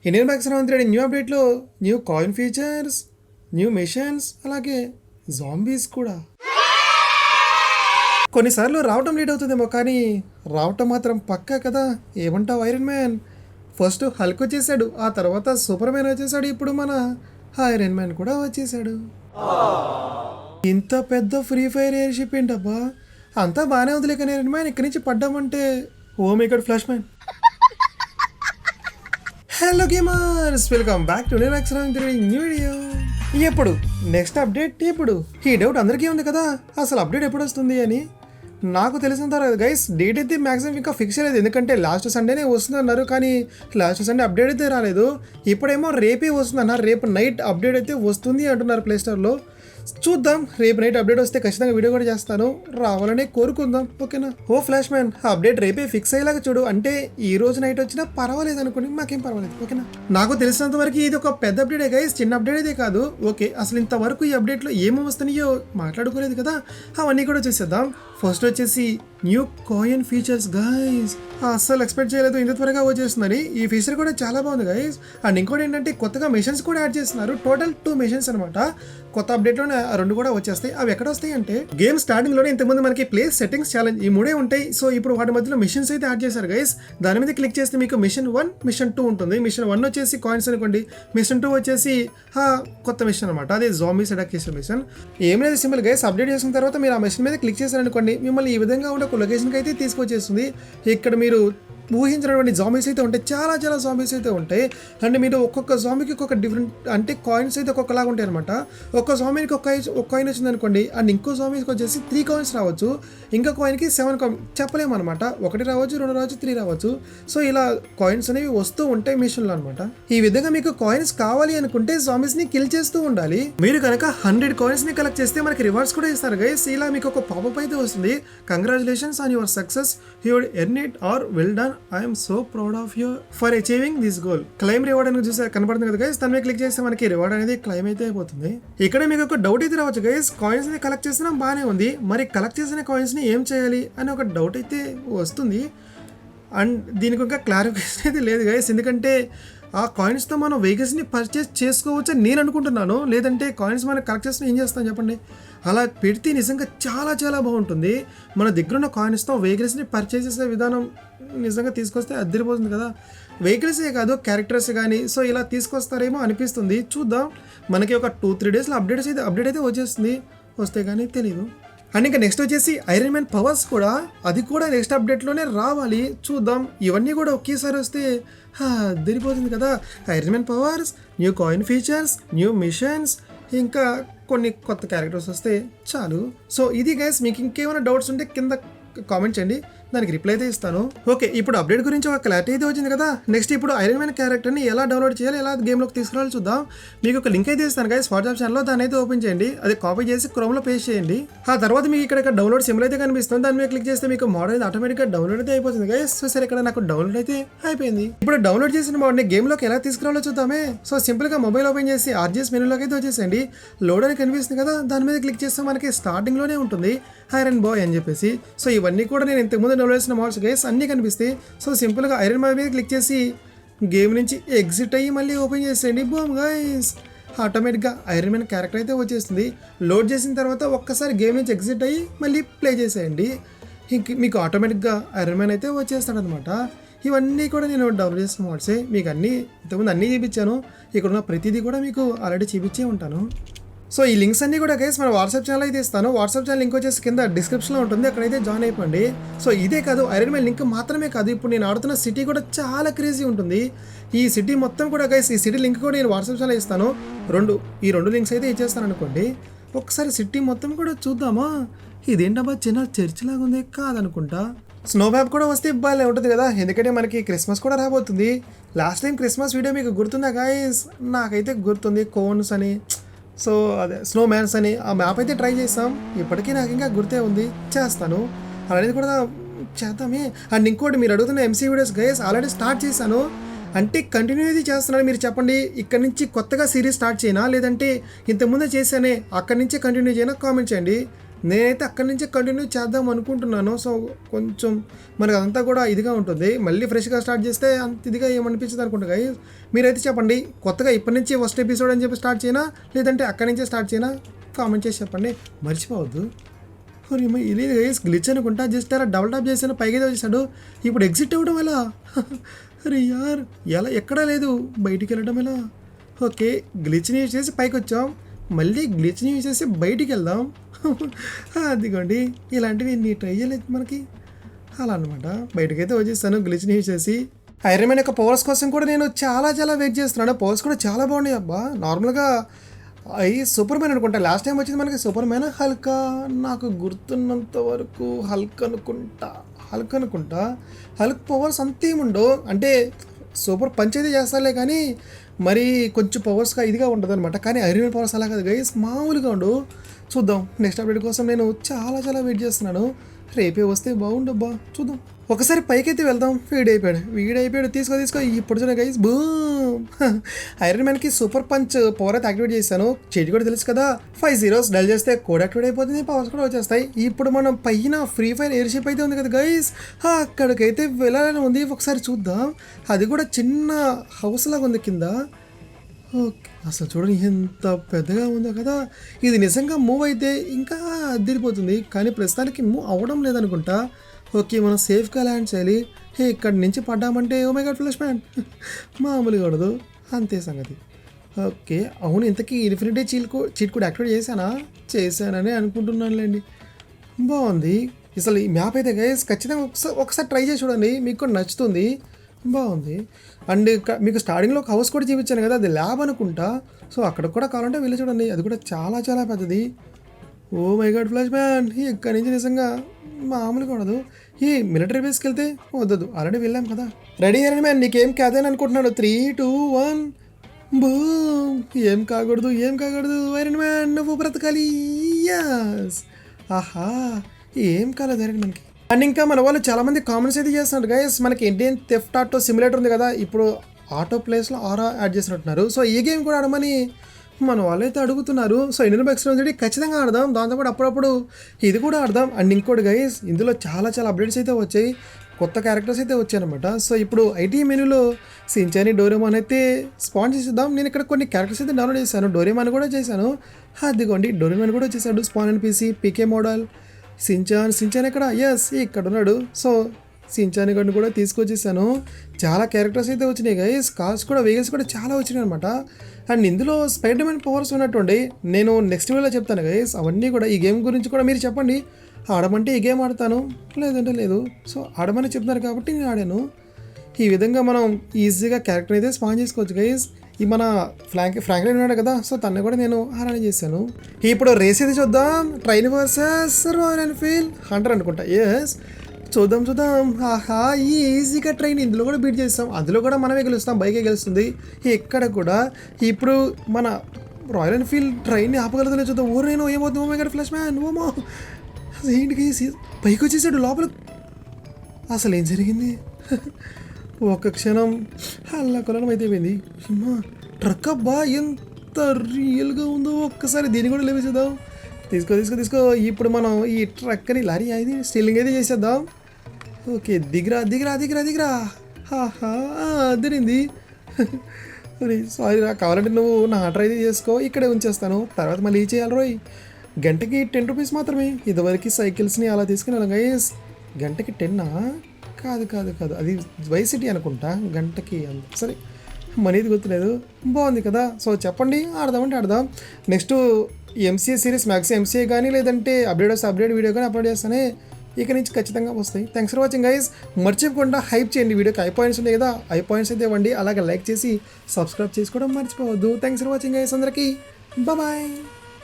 Indian max 3 new అప్డేట్లో new coin features, new missions, అలాగే zombies కూడా. కొన్నిసార్లు రావటం లేట్ అవుతుందేమో, కానీ రావటం మాత్రం పక్కా కదా. ఏమంటావు ఐరన్ మ్యాన్? ఫస్ట్ హల్క్ వచ్చేసాడు, ఆ తర్వాత సూపర్ మ్యాన్ వచ్చేసాడు, ఇప్పుడు మన ఐరన్ మ్యాన్ కూడా వచ్చేసాడు. ఇంత పెద్ద ఫ్రీ ఫైర్ ఎయిర్ షిప్ ఏంటబ్బా? అంతా బాగానే వదిలే, కానీ ఐరన్ మ్యాన్ ఇక్కడి నుంచి పడ్డామంటే oh my god flash man. Hello gamers, welcome back to new video. ఎప్పుడు నెక్స్ట్ అప్డేట్? ఎప్పుడు? ఈ డౌట్ అందరికీ ఉంది కదా, అసలు అప్డేట్ ఎప్పుడు వస్తుంది అని. నాకు తెలిసిన తర్వాత గైస్ డేట్ అయితే మ్యాక్సిమం ఇంకా ఫిక్స్ అయ్యేది, ఎందుకంటే లాస్ట్ సండేనే వస్తుంది అన్నారు, కానీ లాస్ట్ సండే అప్డేట్ అయితే రాలేదు. ఇప్పుడేమో రేపే వస్తుంది అన్నారు, రేపు నైట్ అప్డేట్ అయితే వస్తుంది అంటున్నారు ప్లేస్టోర్లో. చూద్దాం, రేపు నైట్ అప్డేట్ వస్తే ఖచ్చితంగా వీడియో కూడా చేస్తాను, రావాలని కోరుకుందాం, ఓకేనా? ఓ ఫ్లాష్ మ్యాన్, అప్డేట్ రేపే ఫిక్స్ అయ్యేలాగా చూడు, అంటే ఈ రోజు నైట్ వచ్చినా పర్వాలేదు అనుకోండి, మాకేం పర్వాలేదు, ఓకేనా? నాకు తెలిసినంత వరకు ఇది ఒక పెద్ద అప్డేటే గైస్, చిన్న అప్డేట్ అయితే కాదు. ఓకే, అసలు ఇంతవరకు ఈ అప్డేట్లో ఏమో వస్తున్నాయో మాట్లాడుకోలేదు కదా, అవన్నీ కూడా చూసేద్దాం. ఫస్ట్ వచ్చేసి న్యూ కాయిన్ ఫీచర్స్ గైస్, అస్సలు ఎక్స్పెక్ట్ చేయలేదు ఇంత త్వరగా వచ్చేస్తుందని. ఈ ఫీచర్ కూడా చాలా బాగుంది గైస్. అండ్ ఇంకోటి ఏంటంటే కొత్తగా మిషన్స్ కూడా యాడ్ చేస్తున్నారు, టోటల్ 2 మిషన్స్ అనమాట. కొత్త అప్డేట్లోనే 2 కూడా వచ్చేస్తాయి. అవి ఎక్కడ వస్తాయి అంటే గేమ్ స్టార్టింగ్ లోనే ఇంతకుముందు మనకి ప్లేస్ సెట్టింగ్స్ ఛాలెంజ్ ఈ 3 ఉంటాయి. సో ఇప్పుడు వాటి మధ్యలో మిషన్స్ అయితే యాడ్ చేశారు గైస్. దాని మీద క్లిక్ చేస్తే మీకు మిషన్ 1, మిషన్ 2 ఉంటుంది. మిషన్ 1 వచ్చేసి కాయిన్స్ అనుకోండి, మిషన్ 2 వచ్చేసి కొత్త మిషన్ అనమాట, అదే జాంబీస్ అటాక్ చేసే మిషన్. ఏం లేదు, సింపుల్ గైస్. అప్డేట్ చేసిన తర్వాత మీరు ఆ మిషన్ మీద క్లిక్ చేశారనుకోండి, మిమ్మల్ని ఈ విధంగా ఉండే ఒక లొకేషన్కి అయితే తీసుకొచ్చేస్తుంది. ఇక్కడ మీరు ఊహించినటువంటి జాంబీస్ అయితే ఉంటాయి, చాలా చాలా జాంబీస్ అయితే ఉంటాయి. అండ్ మీరు ఒక్కొక్క జాంబీకి ఒక్కొక్క డిఫరెంట్ అంటే కాయిన్స్ అయితే ఒక్కొక్కలాగా ఉంటాయి అనమాట. ఒక్క జాంబీకి ఒక కాయిన్ వచ్చింది అనుకోండి, అండ్ ఇంకో జాంబీకి వచ్చేసి 3 కాయిన్స్ రావచ్చు, ఇంకో కాయిన్కి 7 కాయిన్ చెప్పలేము అనమాట. 1 రావచ్చు, 2 రావచ్చు, 3 రావచ్చు. సో ఇలా కాయిన్స్ అనేవి వస్తూ ఉంటాయి మిషన్లో అనమాట. ఈ విధంగా మీకు కాయిన్స్ కావాలి అనుకుంటే జాంబీస్ని కిల్ చేస్తూ ఉండాలి. మీరు కనుక 100 కాయిన్స్ని కలెక్ట్ చేస్తే మనకి రివార్డ్స్ కూడా ఇస్తారు గైస్. ఇలా మీకు ఒక పాపప్ అయితే వస్తుంది, congratulations on your success, you would earn it or well done, I'm so proud of you for achieving this goal. Claim reward అని చూస్తే కనపడుతుంది కదా గైస్, దాని మీద క్లిక్ చేస్తే మనకి రివార్డ్ అనేది క్లైమ్ అయితే అయిపోతుంది. ఇక్కడ మీకు ఒక డౌట్ అయితే రావచ్చు గైస్, కాయిన్స్ ని కలెక్ట్ చేసినా బాగానే ఉంది, మరి కలెక్ట్ చేసిన కాయిన్స్ ని ఏం చేయాలి అని ఒక డౌట్ అయితే వస్తుంది. అండ్ దీనికి ఒక క్లారిఫికేషన్ అయితే లేదు గైస్, ఎందుకంటే ఆ కాయిన్స్తో మనం వెహికల్స్ని పర్చేస్ చేసుకోవచ్చు అని నేను అనుకుంటున్నాను. లేదంటే కాయిన్స్ మనం కలెక్ట్ చేస్తే ఏం చేస్తాం చెప్పండి? అలా పెడితే నిజంగా చాలా చాలా బాగుంటుంది. మన దగ్గర ఉన్న కాయిన్స్తో వెహికల్స్ని పర్చేస్ చేసే విధానం నిజంగా తీసుకొస్తే అద్దరిపోతుంది కదా. వెహికల్సే కాదు, క్యారెక్టర్స్ కానీ. సో ఇలా తీసుకొస్తారేమో అనిపిస్తుంది, చూద్దాం. మనకి ఒక 2-3 డేస్లో అప్డేట్ అయితే వచ్చేస్తుంది, వస్తే కానీ తెలీదు. అండ్ ఇంకా నెక్స్ట్ వచ్చేసి ఐరన్ మ్యాన్ పవర్స్ కూడా, అది కూడా నెక్స్ట్ అప్డేట్లోనే రావాలి, చూద్దాం. ఇవన్నీ కూడా ఒకేసారి వస్తే అద్దరిపోతుంది కదా. Iron man powers, new coin features, new machines, ఇంకా కొన్ని కొత్త క్యారెక్టర్స్ వస్తే చాలు. సో ఇది గైస్, మీకు ఇంకేమైనా డౌట్స్ ఉంటే కింద కామెంట్ చేయండి, దానికి రిప్లై అయితే ఇస్తాను. ఓకే, ఇప్పుడు అప్డేట్ గురించి ఒక క్లారిటీ అయితే వచ్చింది కదా. నెక్స్ట్ ఇప్పుడు ఐరన్ మ్యాన్ క్యారెక్టర్ని ఎలా డౌన్లోడ్ చేయాలి, ఎలా గేమ్లోకి తీసుకురావాలి చూద్దాం. మీకు ఒక లింక్ అయితే ఇస్తాను గైస్ వాట్సాప్ ఛానల్లో, దాన్ని అయితే ఓపెన్ చేయండి, అది కాపీ చేసి క్రోమ్లో పేస్ట్ చేయండి. ఆ తర్వాత మీకు ఇక్కడ డౌన్లోడ్ సింబల్ అయితే కనిపిస్తుంది, దాని మీద క్లిక్ చేస్తే మీకు మోడ్ అయితే ఆటోమేటిక్గా డౌన్లోడ్ అయితే అయిపోతుంది గైస్. సో సరే, ఇక్కడ నాకు డౌన్లోడ్ అయితే అయిపోయింది. ఇప్పుడు డౌన్లోడ్ చేసిన మోడ్ని గేమ్లోకి ఎలా తీసుకురావాలో చూద్దామే. సో సింపుల్గా మొబైల్ ఓపెన్ చేసి ఆర్జిఎస్ మెనూలోకి అయితే వచ్చేసండి. లోడ్ అని కనిపిస్తుంది కదా, దాని మీద క్లిక్ చేస్తే మనకి స్టార్టింగ్లోనే ఉంటుంది ఐరన్ బాయ్ అని చెప్పేసి. సో ఇవన్నీ కూడా నేను ఇంతకుముందు డౌన్లోడ్ చేసిన మోడ్స్ గైస్, అన్నీ కనిపిస్తాయి. సో సింపుల్గా ఐరన్ బాయ్ మీద క్లిక్ చేసి గేమ్ నుంచి ఎగ్జిట్ అయ్యి మళ్ళీ ఓపెన్ చేసేయండి, బూమ్ గైస్. ఆటోమేటిక్గా ఐరన్ మ్యాన్ క్యారెక్టర్ అయితే వచ్చేస్తుంది. లోడ్ చేసిన తర్వాత ఒక్కసారి గేమ్ నుంచి ఎగ్జిట్ అయ్యి మళ్ళీ ప్లే చేసేయండి, మీకు ఆటోమేటిక్గా ఐరన్ మ్యాన్ అయితే వచ్చేస్తాడనమాట. ఇవన్నీ కూడా నేను డౌన్లోడ్ చేసిన మోడ్సే, మీకు ఇంతకుముందు అన్నీ చూపించాను. ఇక్కడ ఉన్న ప్రతిదీ కూడా మీకు ఆల్రెడీ చూపించే ఉంటాను. సో ఈ లింక్స్ అన్నీ కూడా గైస్ మన వాట్సాప్ ఛానల్ అయితే ఇస్తాను. వాట్సాప్ ఛానల్ లింక్ వచ్చేసి కింద డిస్క్రిప్షన్లో ఉంటుంది, అక్కడైతే జాయిన్ అయిపోండి. సో ఇదే కాదు, ఐరన్ మ్యాన్ లింక్ మాత్రమే కాదు, ఇప్పుడు నేను ఆడుతున్న సిటీ కూడా చాలా క్రేజీ ఉంటుంది. ఈ సిటీ మొత్తం కూడా గైస్, ఈ సిటీ లింక్ కూడా నేను వాట్సాప్ ఛానల్ ఇస్తాను. ఈ రెండు లింక్స్ అయితే ఇచ్చేస్తాను అనుకోండి. ఒకసారి సిటీ మొత్తం కూడా చూద్దామా. ఇదేంటబ్బా చిన్న చర్చ్ లాగా ఉంది, కాదనుకుంటా. స్నో మ్యాప్ కూడా వస్తే బాగా ఉంటుంది కదా, ఎందుకంటే మనకి క్రిస్మస్ కూడా రాబోతుంది. లాస్ట్ టైం క్రిస్మస్ వీడియో మీకు గుర్తుందా గైస్? నాకైతే గుర్తుంది, కోన్స్ అని, సో అదే స్నో మ్యాన్స్ అని ఆ మ్యాప్ అయితే ట్రై చేస్తాం. ఇప్పటికీ నాకు ఇంకా గుర్తే ఉంది, చేస్తాను. అనేది కూడా చేద్దామే. అండ్ ఇంకోటి, మీరు అడుగుతున్న MC videos guys already start చేశాను, అంటే కంటిన్యూ అయితే చేస్తున్నాను. మీరు చెప్పండి, ఇక్కడ నుంచి కొత్తగా సిరీస్ స్టార్ట్ చేయనా, లేదంటే ఇంతకుముందే చేశానే అక్కడి నుంచే కంటిన్యూ చేయనా? కామెంట్ చేయండి. నేనైతే అక్కడి నుంచే కంటిన్యూ చేద్దాం అనుకుంటున్నాను. సో కొంచెం మనకు అదంతా కూడా ఇదిగా ఉంటుంది. మళ్ళీ ఫ్రెష్గా స్టార్ట్ చేస్తే అంత ఇదిగా ఏమనిపించదు అనుకుంటా గైస్. మీరైతే చెప్పండి, కొత్తగా ఇప్పటి నుంచి ఫస్ట్ ఎపిసోడ్ అని చెప్పి స్టార్ట్ చేయనా, లేదంటే అక్కడి నుంచే స్టార్ట్ చేయనా, కామెంట్ చేసి చెప్పండి. మర్చిపోవద్దు. ఇది గైస్ గ్లిచ్ అనుకుంటా, జస్ట్ అలా డబుల్ టాప్ చేశాను, పైకి వచ్చేసాడు. ఇప్పుడు ఎగ్జిట్ అవ్వడం ఎలా? అరే యార్, ఎలా ఎక్కడా లేదు, బయటికి వెళ్ళడం ఎలా? ఓకే, గ్లిచ్ని యూజ్ చేసి పైకి వచ్చాం, మళ్ళీ గ్లిచ్ని యూజ్ చేసి బయటికి వెళ్దాం. అదిగోండి, ఇలాంటివి నీ ట్రై చేయలేదు మనకి. అలా అనమాట, బయటకైతే వచ్చేస్తాను గ్లిచ్ని యూజ్ చేసి. ఐరన్ మ్యాన్ యొక్క పవర్స్ కోసం కూడా నేను చాలా వెయిట్ చేస్తున్నాను. పవర్స్ కూడా చాలా బాగున్నాయి అబ్బా. నార్మల్గా అవి సూపర్ మ్యాన్ అనుకుంటా, లాస్ట్ టైం వచ్చింది మనకి సూపర్ మ్యాన్ హల్క్, నాకు గుర్తున్నంత వరకు హల్క్ అనుకుంటా. హల్క్ పవర్స్ అంతేముండవు, అంటే సూపర్ పంచ్ అయితే చేస్తారులే కానీ మరి కొంచెం పవర్స్గా ఇదిగా ఉంటుంది అనమాట. కానీ ఐరన్ మ్యాన్ పవర్స్ అలా కాదు గైస్, మామూలుగా ఉండు. చూద్దాం, నెక్స్ట్ అప్డేట్ కోసం నేను చాలా వెయిట్ చేస్తున్నాను. రేపే వస్తే బాగుండబ్బా, చూద్దాం. ఒకసారి పైకైతే వెళ్దాం. వీడైపోయాడు, తీసుకో. ఇప్పుడు చూడండి గైస్, బూమ్. ఐరన్ మ్యాన్కి సూపర్ పంచ్ పవర్ అయితే యాక్టివేట్ చేశాను. చెయ్యి కూడా తెలుసు కదా, 5 zeros డల్ చేస్తే కోడ్ యాక్టివేట్ అయిపోతుంది, పవర్స్ కూడా వచ్చేస్తాయి. ఇప్పుడు మనం పైన ఫ్రీ ఫైర్ ఎయిర్షిప్ అయితే ఉంది కదా గైస్, అక్కడికైతే వెళ్ళాలని ఉంది. ఒకసారి చూద్దాం. అది కూడా చిన్న హౌస్ లాగా ఉంది కింద. ఓకే, అసలు చూడండి ఎంత పెద్దగా ఉందో కదా. ఇది నిజంగా మూవ్ అయితే ఇంకా అదిరిపోతుంది, కానీ ప్రస్తుతానికి మూవ్ అవ్వడం లేదనుకుంటా. ఓకే, మనం సేఫ్గా ల్యాండ్ చేయాలి. ఇక్కడి నుంచి పడ్డామంటే oh my god flash man, మామూలుగా ఉండదు, అంతే సంగతి. ఓకే, అవును, ఇంతకీ ఇన్ఫినిటీ చీట్ కూడా యాక్టివేట్ చేశానని అనుకుంటున్నానులేండి. బాగుంది. అసలు ఈ మ్యాప్ అయితే గైస్ ఖచ్చితంగా ఒకసారి ట్రై చేసి చూడండి, మీకు కూడా నచ్చుతుంది. బాగుంది. అండ్ మీకు స్టార్టింగ్లో ఒక హౌస్ కూడా చూపించాను కదా, అది ల్యాబ్ అనుకుంటా. సో అక్కడ కూడా కావాలంటే వెళ్ళి చూడండి, అది కూడా చాలా పెద్దది. Oh my god flash man, ఇక్కడి నుంచి నిజంగా మామూలుగా ఉండదు. ఈ మిలిటరీ బేస్కి వెళ్తే వద్దదు, ఆల్రెడీ వెళ్ళాం కదా. రెడీ అయిన మ్యాన్, నీకేం కాదని అనుకుంటున్నాడు. 3, 2, 1 బూమ్. ఏం కాకూడదు ఐరన్ మ్యాన్, నువ్వు బ్రతకాలి. యస్, ఆహా, ఏం కాలేదు ఐరన్ మ్యాన్కి. అండ్ ఇంకా మన వాళ్ళు చాలామంది కామెంట్స్ అయితే చేస్తున్నారు గైస్, మనకి ఇండియన్ థెఫ్ట్ ఆటో సిమ్యులేటర్ ఉంది కదా, ఇప్పుడు ఆటో ప్లేస్లో ఆరా యాడ్ చేసినట్టున్నారు. సో ఈ గేమ్ కూడా ఆడమని మన వాళ్ళైతే అడుగుతున్నారు. సో ఇండియన్ బైక్స్ నుంచి ఖచ్చితంగా ఆడదాం, దాంతోపాటు అప్పుడప్పుడు ఇది కూడా ఆడదాం. అండ్ ఇంకోటి గైస్, ఇందులో చాలా అప్డేట్స్ అయితే వచ్చాయి, కొత్త క్యారెక్టర్స్ అయితే వచ్చాయన్నమాట. సో ఇప్పుడు ఐటీ మెనూలో సించాని, డోరేమాన్ అయితే స్పాన్ చేసేద్దాం. నేను ఇక్కడ కొన్ని క్యారెక్టర్స్ అయితే డౌన్లోడ్ చేశాను, డోరేమాన్ కూడా చేశాను. అదిగోండి, డోరేమాన్ కూడా వచ్చేసాడు. స్పాన్ NPC, పీకే మోడల్, సించాన్ ఇక్కడ, ఎస్ ఇక్కడ ఉన్నాడు. సో సించాన్ గడ్ని కూడా తీసుకొచ్చేసాను. చాలా క్యారెక్టర్స్ అయితే వచ్చినాయి గైస్, కార్స్ కూడా, వెహికల్స్ కూడా చాలా వచ్చినాయి అనమాట. అండ్ ఇందులో స్పైడర్ మ్యాన్ పవర్స్ ఉన్నట్టుండి, నేను నెక్స్ట్ వీడియోలో చెప్తాను గైస్. అవన్నీ కూడా ఈ గేమ్ గురించి కూడా మీరు చెప్పండి, ఆడమంటే ఈ గేమ్ ఆడతాను, లేదంటే లేదు. సో ఆడమని చెప్తున్నారు కాబట్టి నేను ఆడాను. ఈ విధంగా మనం ఈజీగా క్యారెక్టర్ అయితే స్పాన్ చేసుకోవచ్చు గైస్. ఈ మన ఫ్రాంక్లిన్ ఉన్నాడు కదా, సో తను కూడా నేను ఆరాధన చేశాను. ఇప్పుడు రేస్ అయితే చూద్దాం, train versus royal Enfield Hunter అనుకుంటా. ఎస్, చూద్దాం. ఆహా, ఈ ఈజీగా ట్రైన్ ఇందులో కూడా బీట్ చేస్తాం, అందులో కూడా మనమే గెలుస్తాం, బైకే గెలుస్తుంది. ఇక్కడ కూడా ఇప్పుడు మన రాయల్ ఎన్ఫీల్డ్ ట్రైన్ని ఆపగలదో చూద్దాం. నేను ఏమవుతుంది, oh my god flash man, ఓమో ఏంటి పైకి వచ్చేసాడు లోపల. అసలు ఏం జరిగింది? ఒక క్షణం అల్లకొలం అయితే పోయింది. ట్రక్ అబ్బా, ఎంత రియల్గా ఉందో, ఒక్కసారి దీన్ని కూడా లేవేసేద్దాం. తీసుకో. ఇప్పుడు మనం ఈ ట్రక్ని లారీ అది స్టీలింగ్ అయితే చేసేద్దాం. ఓకే, దిగిరా. హాహా, అదిరింది. సారీ రా, కావాలంటే నువ్వు నా ఆర్డర్ అయితే చేసుకో, ఇక్కడే ఉంచేస్తాను, తర్వాత మళ్ళీ చేయాలి రోయ్. గంటకి 10 రూపీస్ మాత్రమే. ఇదివరకు సైకిల్స్ని అలా తీసుకుని గైస్, గంటకి 10 కాదు, అది వైసిటీ అనుకుంటా, గంటకి అంత సరే, మనీది గుర్తులేదు. బాగుంది కదా. సో చెప్పండి, ఆడదామంటే ఆడదాం. Next MCA series, max MCA కానీ లేదంటే అప్డేట్ వీడియో కానీ అప్లోడ్ చేస్తానే, ఇక నుంచి ఖచ్చితంగా వస్తాయి. Thanks for watching guys. మర్చిపోకుండా హైప్ చేయండి, వీడియోకి ఐ పాయింట్స్ ఉన్నాయి కదా, ఐ పాయింట్స్ అయితే ఇవ్వండి, అలాగే లైక్ చేసి సబ్స్క్రైబ్ చేసుకోవడం మర్చిపోవద్దు. థ్యాంక్స్ ఫర్ వాచింగ్ గైస్, అందరికీ బాయ్.